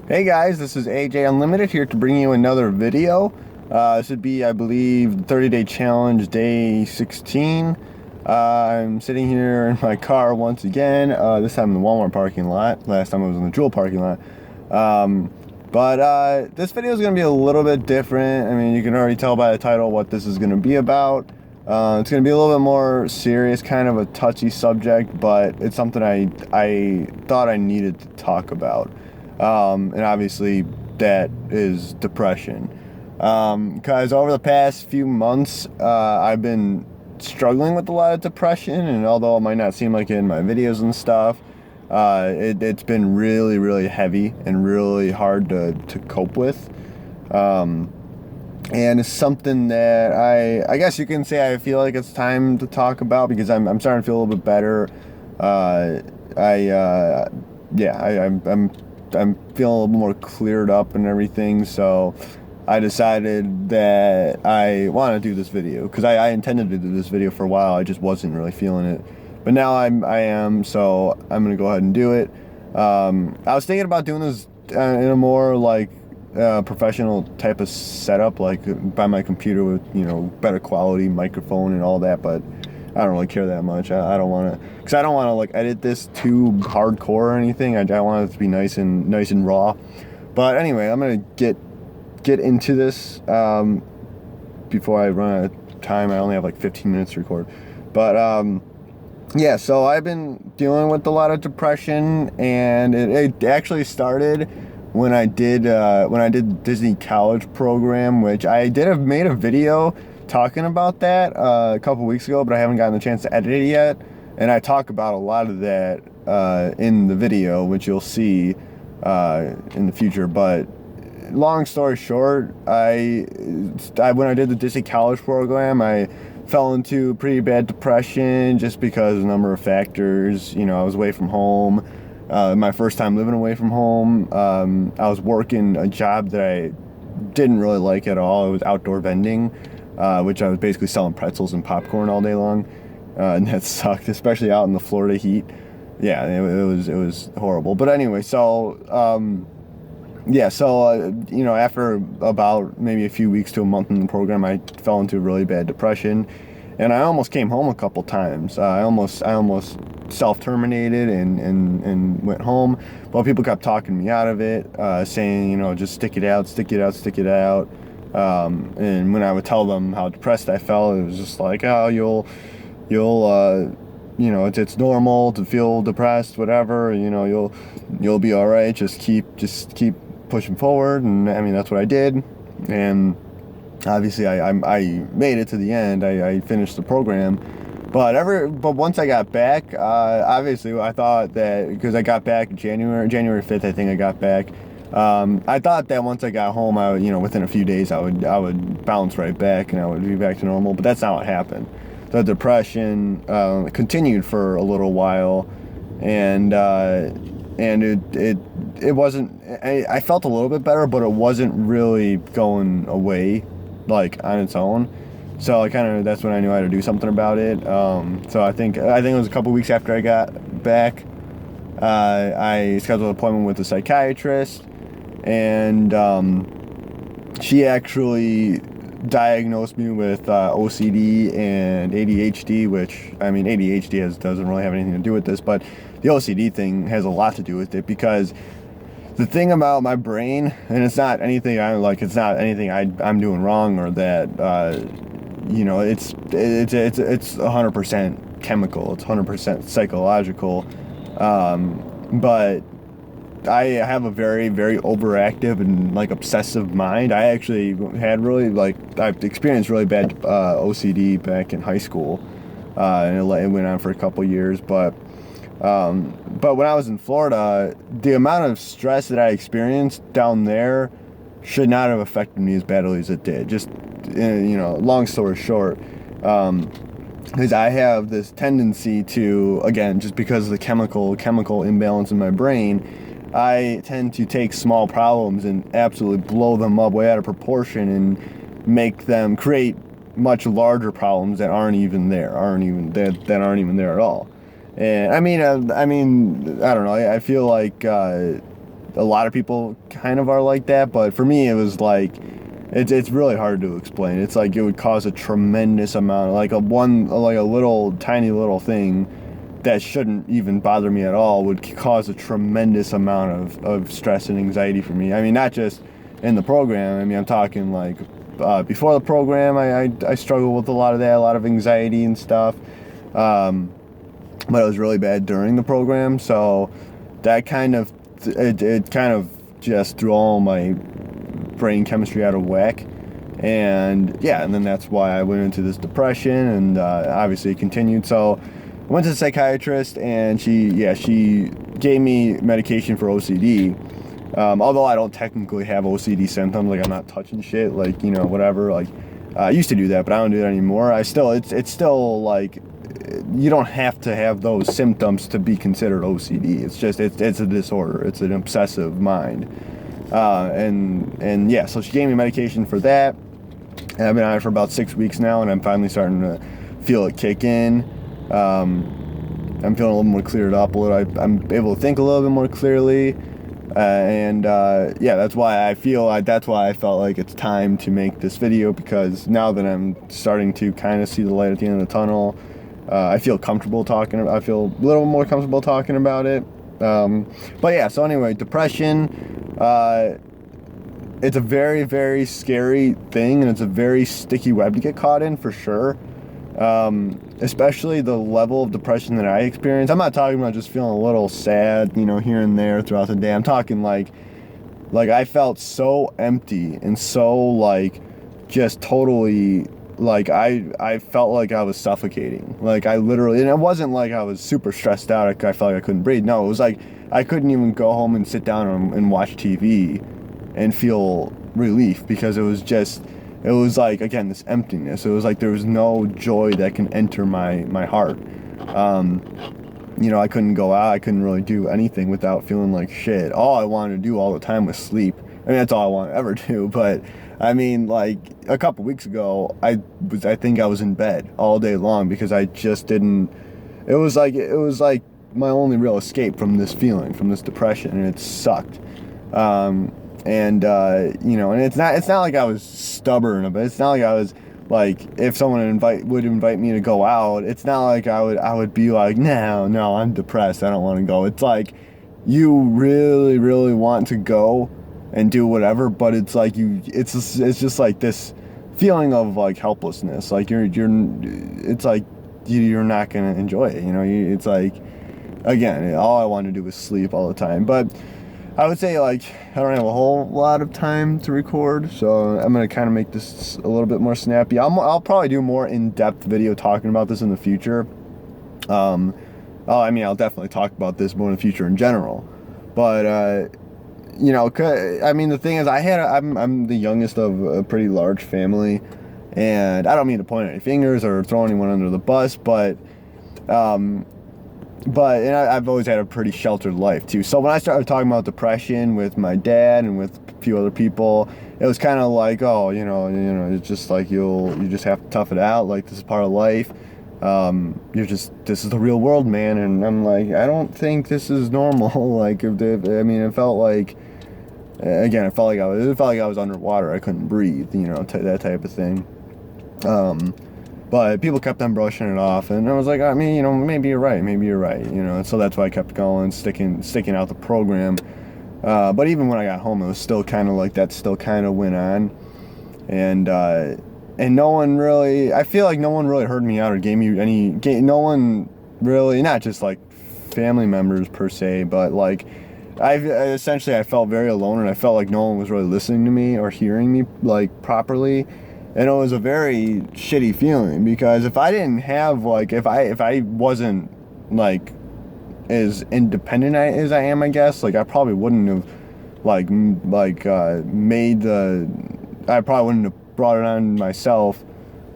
Hey guys, this is AJ Unlimited here to bring you another video. This would be, I believe, 30-day challenge day 16. I'm sitting here in my car once again, this time in the Walmart parking lot. Last time I was in the Jewel parking lot. But this video is going to be a little bit different. I mean, you can already tell by the title what this is going to be about. It's going to be a little bit more serious, kind of a touchy subject, but it's something I thought I needed to talk about. And obviously that is depression. Because over the past few months, I've been struggling with a lot of depression, and although it might not seem like it in my videos and stuff, it's been really, really heavy and really hard to cope with. And it's something that I guess you can say I feel like it's time to talk about because I'm starting to feel a little bit better. I'm feeling a little more cleared up and everything, so I decided that I want to do this video because I intended to do this video for a while. I just wasn't really feeling it, but now I am, so I'm gonna go ahead and do it. I was thinking about doing this in a more like professional type of setup, like by my computer with better quality microphone and all that, but I don't really care that much. I don't want to, because I don't want to like edit this too hardcore or anything. I want it to be nice and raw. But anyway, I'm gonna get into this before I run out of time. I only have like 15 minutes to record. But yeah, so I've been dealing with a lot of depression, and it actually started when I did Disney college program, which I did have made a video talking about that a couple weeks ago, but I haven't gotten the chance to edit it yet. And I talk about a lot of that in the video, which you'll see in the future. But long story short, when I did the Disney college program, I fell into pretty bad depression just because of a number of factors. I was away from home. My first time living away from home. I was working a job that I didn't really like at all. It was outdoor vending, which I was basically selling pretzels and popcorn all day long, and that sucked, especially out in the Florida heat. Yeah, it was horrible. But anyway, so after about maybe a few weeks to a month in the program, I fell into a really bad depression, and I almost came home a couple times. I almost self-terminated and went home, but people kept talking me out of it, saying, just stick it out. And when I would tell them how depressed I felt, it was just like, oh, it's normal to feel depressed, whatever. You'll be all right. Just keep pushing forward. And I mean, that's what I did. And obviously, I made it to the end. I finished the program. But once I got back, obviously I thought that because I got back January 5th, I think I got back. I thought that once I got home, I would, within a few days, I would bounce right back and I would be back to normal. But that's not what happened. The depression continued for a little while, and it wasn't. I felt a little bit better, but it wasn't really going away like on its own. So that's when I knew I had to do something about it. So I think it was a couple weeks after I got back. I scheduled an appointment with a psychiatrist, and she actually diagnosed me with OCD and ADHD, which, I mean, ADHD doesn't really have anything to do with this, but the OCD thing has a lot to do with it, because the thing about my brain, and it's not anything I'm doing wrong, or that it's 100% chemical, it's 100% psychological, but I have a very, very overactive and obsessive mind. I actually had I've experienced really bad OCD back in high school, and it went on for a couple years. But when I was in Florida, the amount of stress that I experienced down there should not have affected me as badly as it did. Just long story short, because I have this tendency to, again, just because of the chemical imbalance in my brain, I tend to take small problems and absolutely blow them up way out of proportion and make them create much larger problems that aren't even there at all. And I mean, I don't know. I feel like a lot of people kind of are like that, but for me, it was like, it's really hard to explain. It's like it would cause a tremendous amount, like a little tiny little thing that shouldn't even bother me at all would cause a tremendous amount of stress and anxiety for me. I mean, not just in the program. I mean, I'm talking like before the program, I struggled with a lot of that, a lot of anxiety and stuff. But it was really bad during the program, so that kind of it kind of just threw all my brain chemistry out of whack. And yeah, and then that's why I went into this depression, and obviously it continued. So I went to the psychiatrist, and she gave me medication for OCD. Although I don't technically have OCD symptoms, like I'm not touching shit, like, you know, whatever. Like I used to do that, but I don't do that anymore. It's still like, you don't have to have those symptoms to be considered OCD. It's just it's a disorder. It's an obsessive mind. And yeah, so she gave me medication for that. And I've been on it for about 6 weeks now, and I'm finally starting to feel it kick in. I'm feeling a little more cleared up a little. I'm able to think a little bit more clearly. Yeah, that's why I felt like it's time to make this video, because now that I'm starting to kind of see the light at the end of the tunnel, I feel I feel a little more comfortable talking about it. But yeah, so anyway, depression, it's a very, very scary thing, and it's a very sticky web to get caught in, for sure. Especially the level of depression that I experience. I'm not talking about just feeling a little sad, you know, here and there throughout the day. I'm talking like I felt so empty and so like just totally like I felt like I was suffocating. Like I literally, and it wasn't like I was super stressed out. I felt like I couldn't breathe. No, it was like I couldn't even go home and sit down and watch TV and feel relief, because it was like, again, this emptiness. It was like there was no joy that can enter my heart. You know, I couldn't go out. I couldn't really do anything without feeling like shit. All I wanted to do all the time was sleep. I mean, that's all I want to ever do. But I mean, like a couple weeks ago, I think I was in bed all day long, because I just didn't. It was like my only real escape from this feeling, from this depression, and it sucked. You know, and it's not like I was stubborn, but it's not like I was like, if someone would invite me to go out, it's not like I would be like, no, I'm depressed, I don't want to go. It's like, you really, really want to go and do whatever, but it's like it's just like this feeling of like helplessness. Like it's like you're not gonna enjoy it. You know, it's like, again, all I want to do is sleep all the time. But I would say, like, I don't have a whole lot of time to record, so I'm going to kind of make this a little bit more snappy. I'll probably do more in-depth video talking about this in the future. I mean, I'll definitely talk about this more in the future in general. But, you know, I mean, the thing is, I'm the youngest of a pretty large family, and I don't mean to point any fingers or throw anyone under the bus, but I've always had a pretty sheltered life too. So when I started talking about depression with my dad and with a few other people, it was kind of like, oh, you know, it's just like you just have to tough it out. Like, this is part of life. This is the real world, man. And I'm like, I don't think this is normal. Like, I mean, it felt like, again, it felt like I was underwater. I couldn't breathe, you know, that type of thing. But people kept on brushing it off, and I was like, I mean, you know, maybe you're right, you know. And so that's why I kept going, sticking out the program. But even when I got home, it was still kind of like that. Still kind of went on, and no one really. I feel like no one really heard me out or gave me no one really, not just like family members per se, but like I felt very alone, and I felt like no one was really listening to me or hearing me like properly. And it was a very shitty feeling, because if I didn't have, like, if I wasn't, like, as independent as I am, I guess, like, I probably wouldn't have, I probably wouldn't have brought it on myself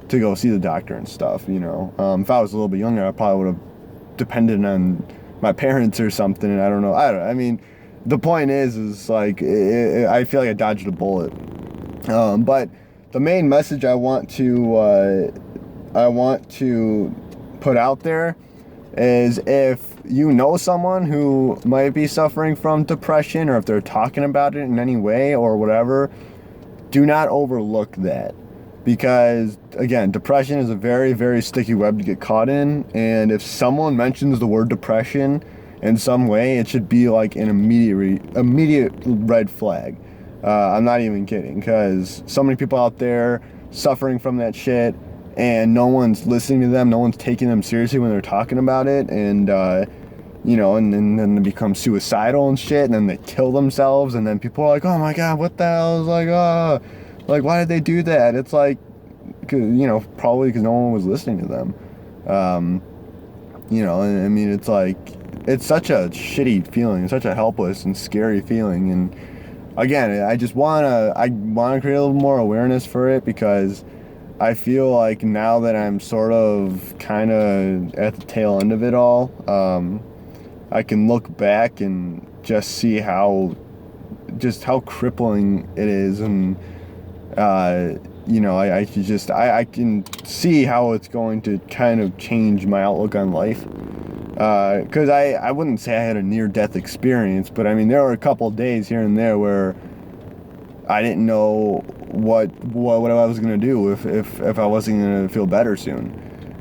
to go see the doctor and stuff, you know. If I was a little bit younger, I probably would have depended on my parents or something, and I don't know. I mean, the point is like, I feel like I dodged a bullet. But the main message I want to put out there is if you know someone who might be suffering from depression, or if they're talking about it in any way or whatever, do not overlook that. Because, again, depression is a very, very sticky web to get caught in. And if someone mentions the word depression in some way, it should be like an immediate red flag. I'm not even kidding, because so many people out there suffering from that shit, and no one's listening to them, no one's taking them seriously when they're talking about it, and and then they become suicidal and shit, and then they kill themselves, and then people are like, oh my god, what the hell? It's like, oh, like, why did they do that? It's like, probably because no one was listening to them. And I mean, it's like, it's such a shitty feeling, it's such a helpless and scary feeling, and again, I wanna create a little more awareness for it, because I feel like now that I'm sort of kind of at the tail end of it all, I can look back and just see how crippling it is, and I can see how it's going to kind of change my outlook on life. Because I wouldn't say I had a near-death experience, but I mean, there were a couple days here and there where I didn't know what I was gonna do if I wasn't gonna feel better soon.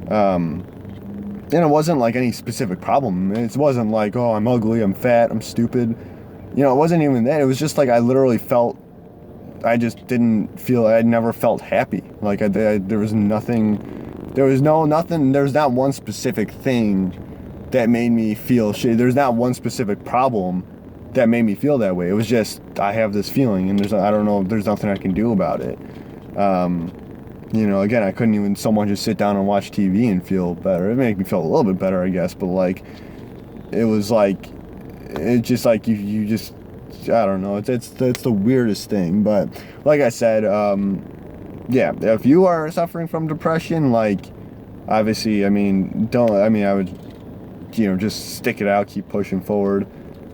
And it wasn't like any specific problem. It wasn't like, oh, I'm ugly, I'm fat, I'm stupid. It wasn't even that. It was just like I literally felt, I never felt happy. Like there was nothing, there's not one specific thing that made me feel shit. There's not one specific problem that made me feel that way. It was just, I have this feeling, and there's nothing I can do about it. Again, I couldn't even someone just sit down and watch TV and feel better. It made me feel a little bit better, I guess, but like, it's just like you just, I don't know, it's the weirdest thing. But like I said, if you are suffering from depression, like, obviously, I would, just stick it out, keep pushing forward.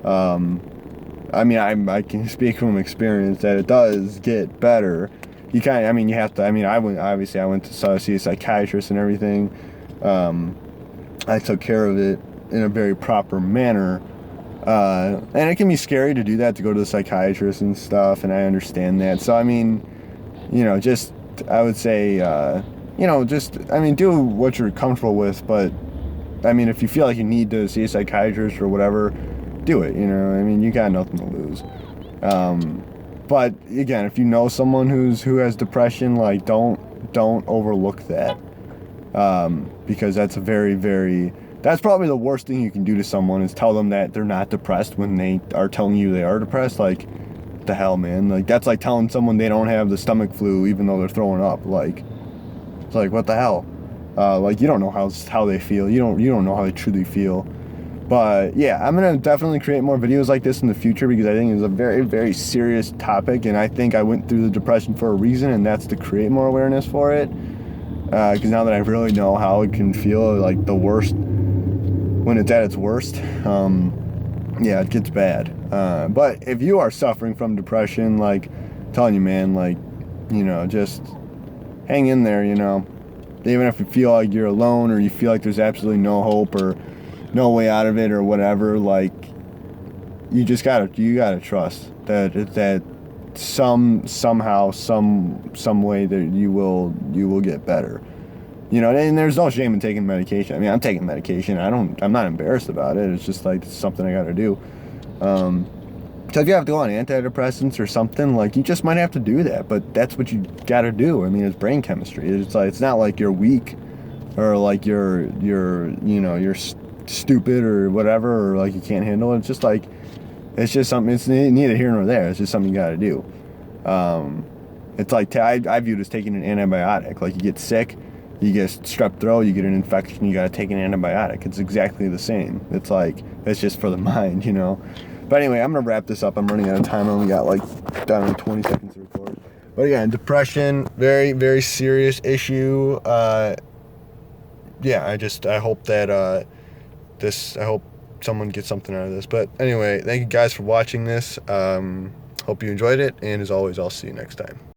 I can speak from experience that it does get better. You have to, I went to see a psychiatrist and everything. I took care of it in a very proper manner. And it can be scary to do that, to go to the psychiatrist and stuff, and I understand that. So, I would say, do what you're comfortable with, but, if you feel like you need to see a psychiatrist or whatever, do it, you got nothing to lose. But again, if you know someone who has depression, like, don't overlook that, because that's that's probably the worst thing you can do to someone, is tell them that they're not depressed when they are telling you they are depressed. Like, what the hell, man? Like, that's like telling someone they don't have the stomach flu even though they're throwing up. Like, it's like, what the hell? Like, you don't know how they feel. You don't know how they truly feel. But yeah, I'm gonna definitely create more videos like this in the future, because I think it's a very, very serious topic, and I think I went through the depression for a reason, and that's to create more awareness for it. Because now that I really know how it can feel, like, the worst, when it's at its worst, it gets bad. But if you are suffering from depression, like, I'm telling you, man, like, just hang in there, even if you feel like you're alone, or you feel like there's absolutely no hope or no way out of it or whatever. Like, you gotta trust that somehow, some way that you will get better. And there's no shame in taking medication. I'm taking medication. I'm not embarrassed about it. It's just like, it's something I gotta do. So if you have to go on antidepressants or something, like, you just might have to do that, but that's what you gotta do. It's brain chemistry. It's like, it's not like you're weak, or like you're stupid or whatever, or like you can't handle it. It's just like, it's just something, it's neither here nor there. It's just something you gotta do. It's like, I view it as taking an antibiotic. Like, you get sick, you get strep throat, you get an infection, you gotta take an antibiotic. It's exactly the same. It's like, it's just for the mind, But anyway, I'm gonna wrap this up. I'm running out of time. I only got, like, down to 20 seconds to record. But again, depression, very, very serious issue. I hope that I hope someone gets something out of this. But anyway, thank you guys for watching this. Hope you enjoyed it, and as always, I'll see you next time.